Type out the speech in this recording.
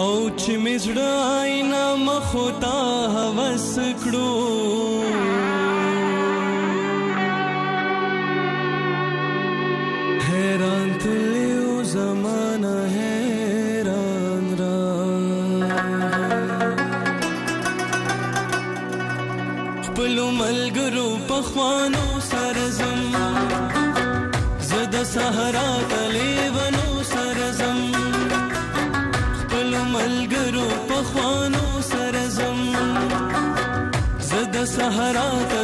او چې مې زړه آینه مخو ته هوس کړو حیران تللی و زمانه حیران را خپلو ملګرو پخوانو سره ځم زه د صحرا ته لیونو سره ځم خپلو ملګرو پخوانو سره ځم زه د صحرا ته